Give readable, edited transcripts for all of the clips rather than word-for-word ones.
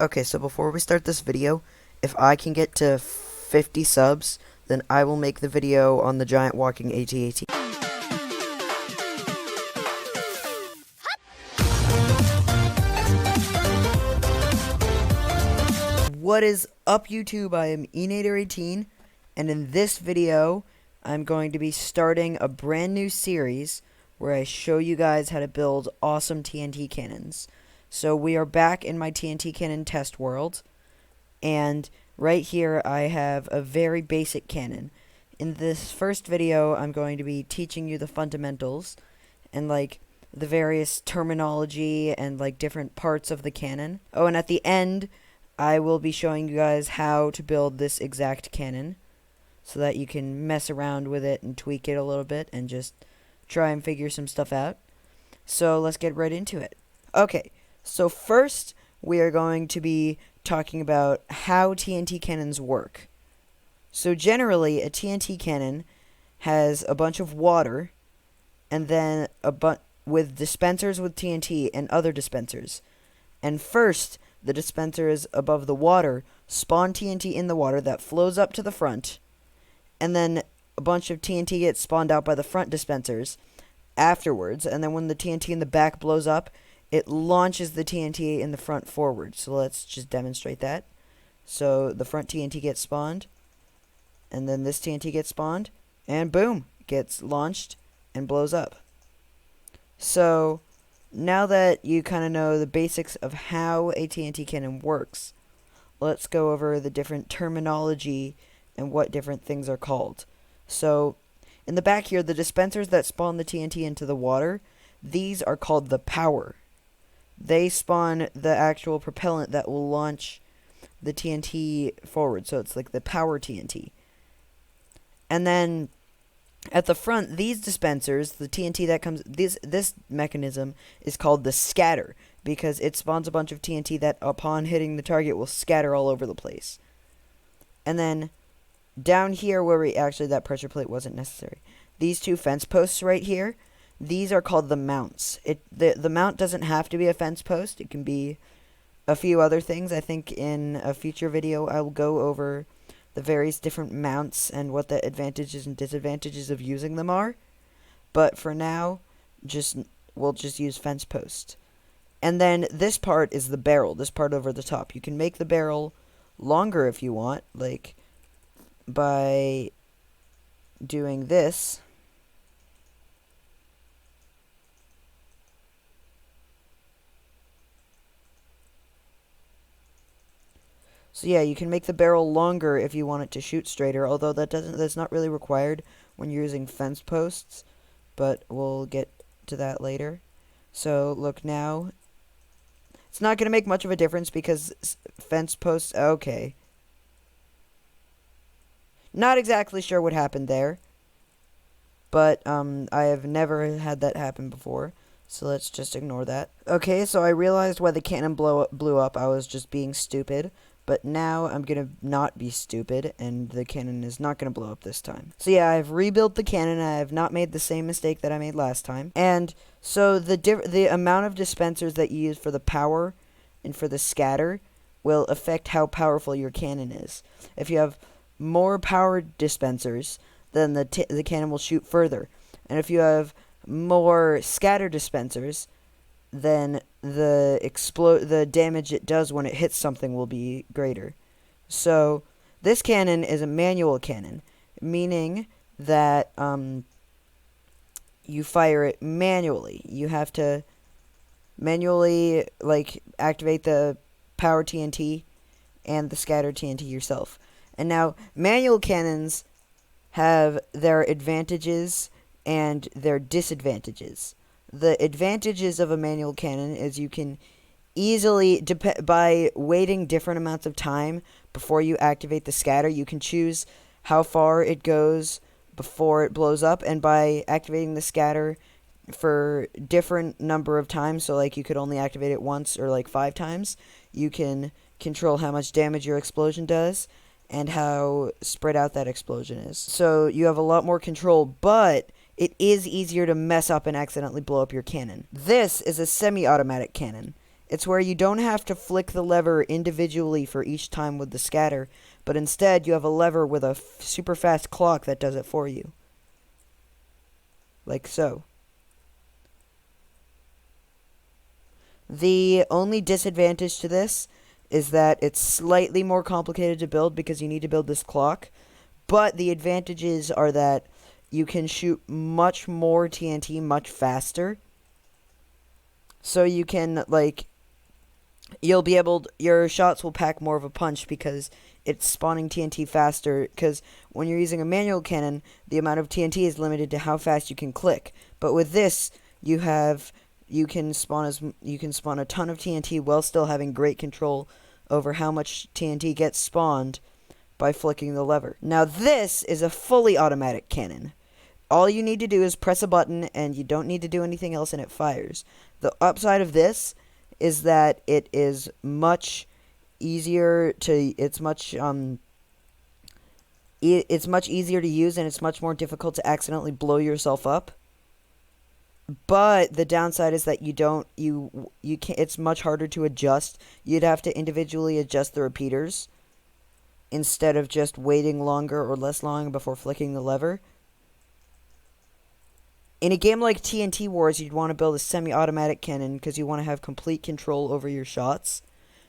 Okay, so before we start this video, if I can get to 50 subs, then I will make the video on the giant walking AT-AT. What is up, YouTube? I am Enator18, and in this video, I'm going to be starting a brand new series where I show you guys how to build awesome TNT cannons. So we are back in my TNT cannon test world, and right here I have a very basic cannon. In this first video, I'm going to be teaching you the fundamentals and like the various terminology and like different parts of the cannon. Oh, and at the end, I will be showing you guys how to build this exact cannon so that you can mess around with it and tweak it a little bit and just try and figure some stuff out. So let's get right into it. Okay, so first we are going to be talking about how TNT cannons work. So generally, a TNT cannon has a bunch of water and then with dispensers with TNT and other dispensers. And first, the dispensers above the water spawn TNT in the water that flows up to the front, and then a bunch of TNT gets spawned out by the front dispensers afterwards, and then when the TNT in the back blows up, it launches the TNT in the front forward. So let's just demonstrate that. So the front TNT gets spawned, and then this TNT gets spawned, and boom, gets launched and blows up. So now that you kind of know the basics of how a TNT cannon works, let's go over the different terminology and what different things are called. So in the back here, the dispensers that spawn the TNT into the water, these are called the power. They spawn the actual propellant that will launch the TNT forward, so it's like the power TNT. And then at the front, these dispensers, the TNT that comes, this mechanism is called the scatter, because it spawns a bunch of TNT that upon hitting the target will scatter all over the place. And then down here where actually that pressure plate wasn't necessary. These two fence posts right here, these are called the mounts. The mount doesn't have to be a fence post. It can be a few other things. I think in a future video I will go over the various different mounts and what the advantages and disadvantages of using them are. But for now, we'll just use fence post. And then this part is the barrel, this part over the top. You can make the barrel longer if you want, like by doing this. So yeah, you can make the barrel longer if you want it to shoot straighter, although that's not really required when you're using fence posts, but we'll get to that later. So look now, it's not going to make much of a difference because fence posts, okay. Not exactly sure what happened there, but I have never had that happen before, so let's just ignore that. Okay, so I realized why the cannon blew up. I was just being stupid. But now I'm going to not be stupid, and the cannon is not going to blow up this time. So yeah, I've rebuilt the cannon. I have not made the same mistake that I made last time. And so the amount of dispensers that you use for the power and for the scatter will affect how powerful your cannon is. If you have more power dispensers, then the cannon will shoot further. And if you have more scatter dispensers, then the damage it does when it hits something will be greater. So this cannon is a manual cannon, meaning that you fire it manually. You have to manually like activate the power TNT and the scatter TNT yourself. And now manual cannons have their advantages and their disadvantages. The advantages of a manual cannon is you can easily, by waiting different amounts of time before you activate the scatter, you can choose how far it goes before it blows up, and by activating the scatter for different number of times, so like you could only activate it once or like 5 times, you can control how much damage your explosion does and how spread out that explosion is. So you have a lot more control, but it is easier to mess up and accidentally blow up your cannon. This is a semi-automatic cannon. It's where you don't have to flick the lever individually for each time with the scatter, but instead you have a lever with a super fast clock that does it for you. Like so. The only disadvantage to this is that it's slightly more complicated to build because you need to build this clock, but the advantages are that you can shoot much more TNT much faster. So you can, like, you'll be able to, your shots will pack more of a punch because it's spawning TNT faster, because when you're using a manual cannon, the amount of TNT is limited to how fast you can click. But with this, you can spawn a ton of TNT while still having great control over how much TNT gets spawned by flicking the lever. Now this is a fully automatic cannon. All you need to do is press a button and you don't need to do anything else and it fires. The upside of this is that it is much easier to it's much easier to use, and it's much more difficult to accidentally blow yourself up. But the downside is that you can't, it's much harder to adjust. You'd have to individually adjust the repeaters instead of just waiting longer or less long before flicking the lever. In a game like TNT Wars, you'd want to build a semi-automatic cannon because you want to have complete control over your shots.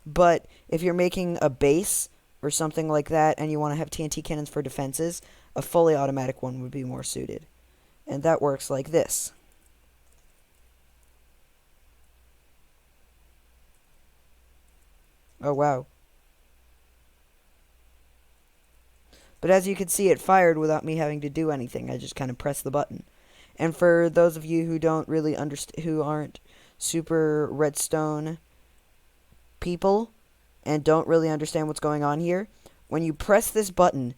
But if you're making a base or something like that and you want to have TNT cannons for defenses, a fully automatic one would be more suited. And that works like this. Oh, wow. But as you can see, it fired without me having to do anything. I just kind of pressed the button. And for those of you who don't really who aren't super redstone people and don't really understand what's going on here, when you press this button,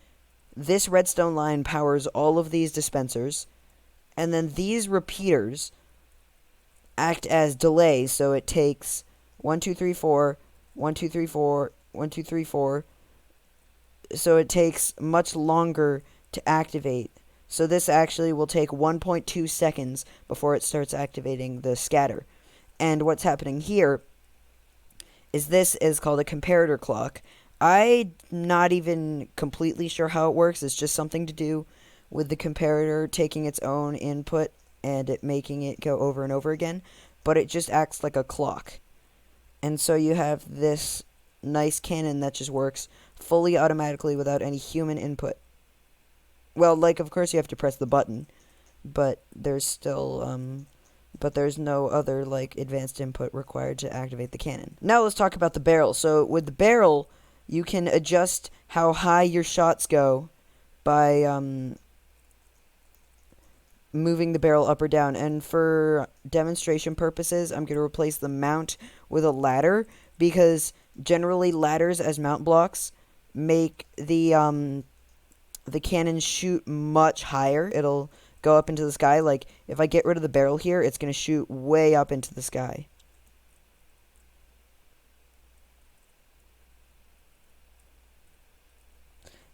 this redstone line powers all of these dispensers, and then these repeaters act as delays, so it takes 1, 2, 3, 4, 1, 2, 3, 4, 1, 2, 3, 4, so it takes much longer to activate. So this actually will take 1.2 seconds before it starts activating the scatter. And what's happening here is this is called a comparator clock. I'm not even completely sure how it works. It's just something to do with the comparator taking its own input and it making it go over and over again. But it just acts like a clock. And so you have this nice cannon that just works fully automatically without any human input. Well, like, of course you have to press the button, but there's still, but there's no other, like, advanced input required to activate the cannon. Now let's talk about the barrel. So with the barrel, you can adjust how high your shots go by, moving the barrel up or down. And for demonstration purposes, I'm going to replace the mount with a ladder, because generally ladders as mount blocks make the cannon shoot much higher. It'll go up into the sky. Like, if I get rid of the barrel here, it's going to shoot way up into the sky.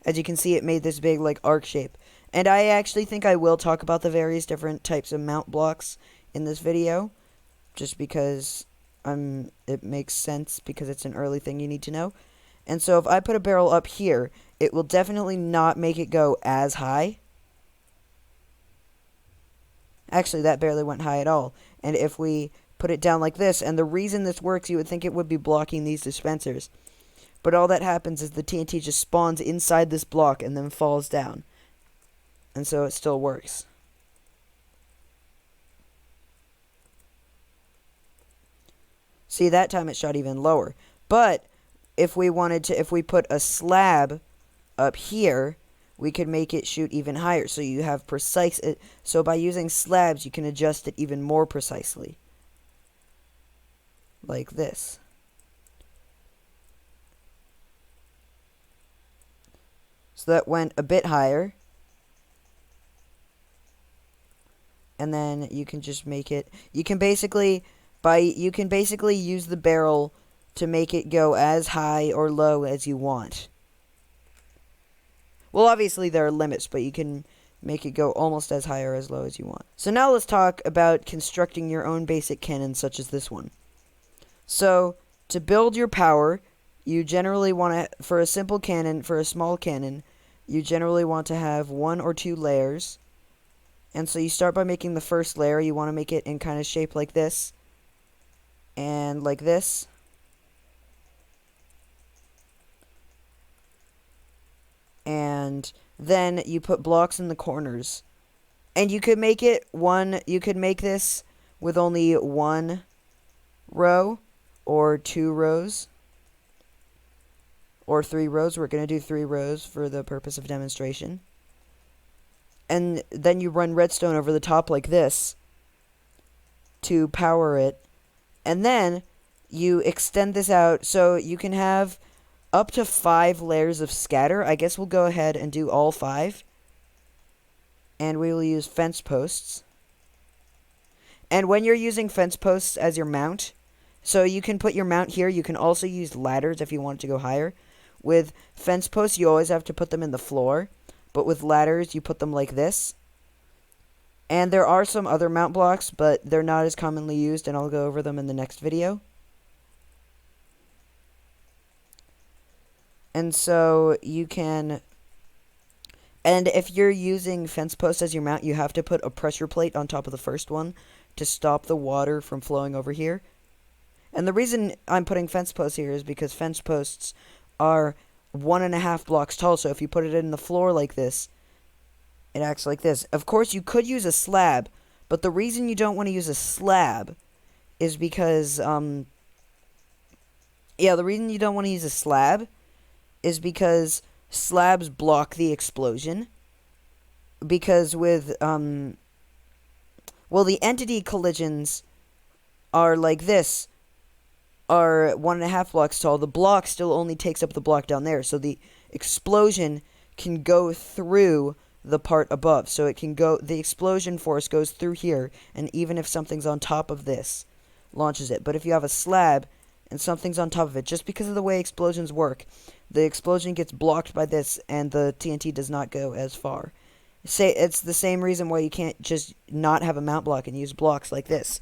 As you can see, it made this big, like, arc shape. And I actually think I will talk about the various different types of mount blocks in this video, just because it makes sense, because it's an early thing you need to know. And so if I put a barrel up here, it will definitely not make it go as high. Actually, that barely went high at all. And if we put it down like this, and the reason this works, you would think it would be blocking these dispensers. But all that happens is the TNT just spawns inside this block and then falls down. And so it still works. See, that time it shot even lower. But if we put a slab up here, we could make it shoot even higher. So you have so by using slabs, you can adjust it even more precisely. Like this. So that went a bit higher. And then you can just make it, you can basically use the barrel to make it go as high or low as you want. Well, obviously there are limits, but you can make it go almost as high or as low as you want. So now let's talk about constructing your own basic cannon, such as this one. So, to build your power, you generally want to, for a simple cannon, for a small cannon, you generally want to have 1 or 2 layers. And so you start by making the first layer. You want to make it in kind of shape like this. And like this. And then you put blocks in the corners. And you could make it you could make this with only 1 row or 2 rows or 3 rows. We're going to do 3 rows for the purpose of demonstration. And then you run redstone over the top like this to power it. And then you extend this out so you can have up to 5 layers of scatter. I guess we'll go ahead and do all 5. And we will use fence posts. And when you're using fence posts as your mount, so you can put your mount here. You can also use ladders if you want to go higher. With fence posts, you always have to put them in the floor. But with ladders, you put them like this. And there are some other mount blocks, but they're not as commonly used, and I'll go over them in the next video. And so you can... And if you're using fence posts as your mount, you have to put a pressure plate on top of the first one to stop the water from flowing over here. And the reason I'm putting fence posts here is because fence posts are 1.5 blocks tall, so if you put it in the floor like this, it acts like this. Of course, you could use a slab, but the reason you don't want to use a slab is because, the reason you don't want to use a slab is because slabs block the explosion. Because with, the entity collisions are like this, are 1.5 blocks tall. The block still only takes up the block down there, so the explosion can go through the part above. So it can go, the explosion force goes through here, and even if something's on top of this, launches it. But if you have a slab and something's on top of it, just because of the way explosions work, the explosion gets blocked by this, and the TNT does not go as far. It's the same reason why you can't just not have a mount block and use blocks like this.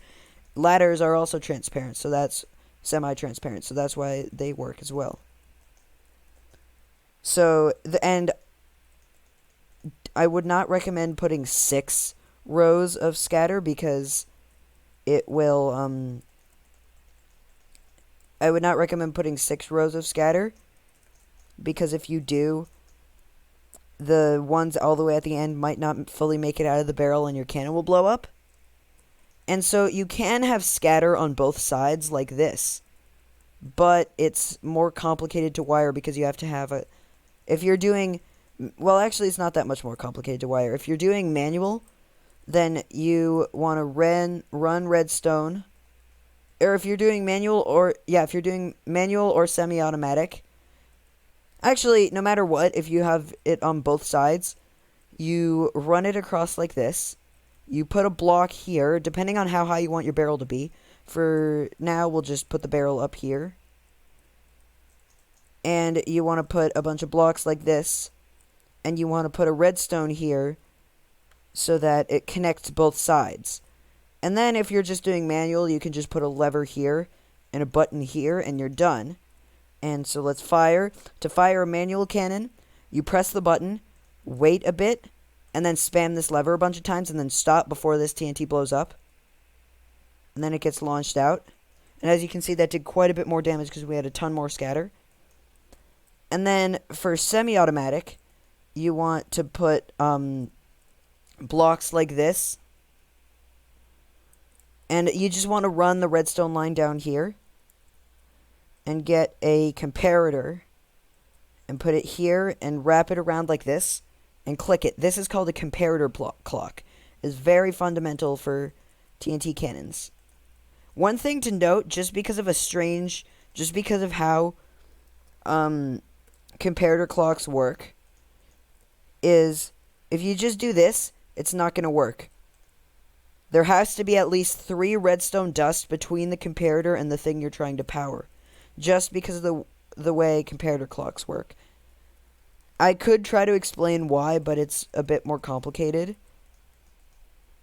Ladders are also transparent, so that's semi-transparent, so that's why they work as well. So, and I would not recommend putting 6 rows of scatter because it will, I would not recommend putting 6 rows of scatter because if you do, the ones all the way at the end might not fully make it out of the barrel and your cannon will blow up. And so you can have scatter on both sides like this, but it's more complicated to wire because you have to have a... If you're doing... Well, actually, it's not that much more complicated to wire. If you're doing manual, then you want to run redstone. Or if you're doing manual or... Yeah, if you're doing manual or semi-automatic. Actually, no matter what, if you have it on both sides, you run it across like this. You put a block here, depending on how high you want your barrel to be. For now, we'll just put the barrel up here. And you want to put a bunch of blocks like this. And you want to put a redstone here so that it connects both sides. And then if you're just doing manual, you can just put a lever here and a button here, and you're done. And so let's fire. To fire a manual cannon, you press the button, wait a bit, and then spam this lever a bunch of times, and then stop before this TNT blows up. And then it gets launched out. And as you can see, that did quite a bit more damage because we had a ton more scatter. And then for semi-automatic, you want to put blocks like this. And you just want to run the redstone line down here. And get a comparator. And put it here and wrap it around like this. And click it. This is called a comparator clock. It's very fundamental for TNT cannons. One thing to note, just because of how comparator clocks work, is if you just do this, it's not going to work. There has to be at least 3 redstone dust between the comparator and the thing you're trying to power, just because of the way comparator clocks work. I could try to explain why, but it's a bit more complicated.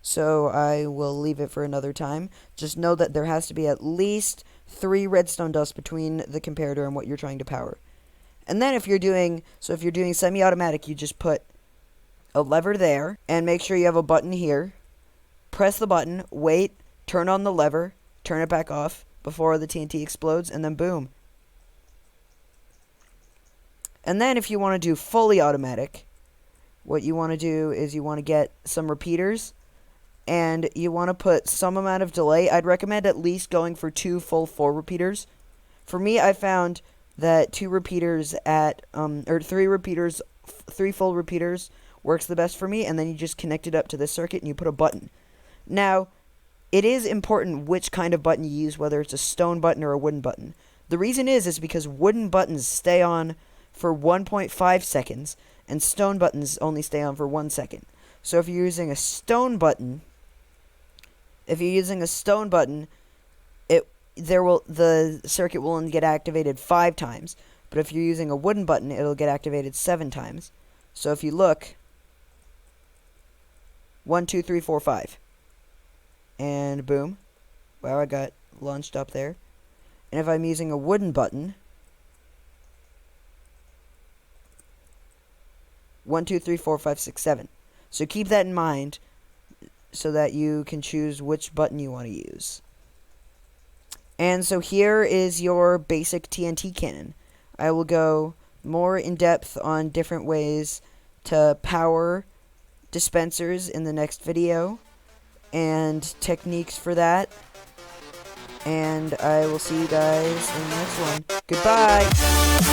So I will leave it for another time. Just know that there has to be at least 3 redstone dust between the comparator and what you're trying to power. And then if you're doing semi-automatic, you just put a lever there, and make sure you have a button here. Press the button, wait, turn on the lever, turn it back off before the TNT explodes, and then boom. And then if you want to do fully automatic, what you want to do is you want to get some repeaters, and you want to put some amount of delay. I'd recommend at least going for 2 full 4 repeaters. For me, I found that 2 repeaters or 3 repeaters, 3 full repeaters works the best for me, and then you just connect it up to this circuit and you put a button. Now, it is important which kind of button you use, whether it's a stone button or a wooden button. The reason is because wooden buttons stay on for 1.5 seconds, and stone buttons only stay on for 1 second. So if you're using a stone button, the circuit will only get activated 5 times. But if you're using a wooden button, it'll get activated 7 times. So if you look, 1, 2, 3, 4, 5. And boom. Wow, I got launched up there. And if I'm using a wooden button, 1, 2, 3, 4, 5, 6, 7. So keep that in mind so that you can choose which button you want to use. And so here is your basic TNT cannon. I will go more in depth on different ways to power dispensers in the next video and techniques for that. And I will see you guys in the next one. Goodbye!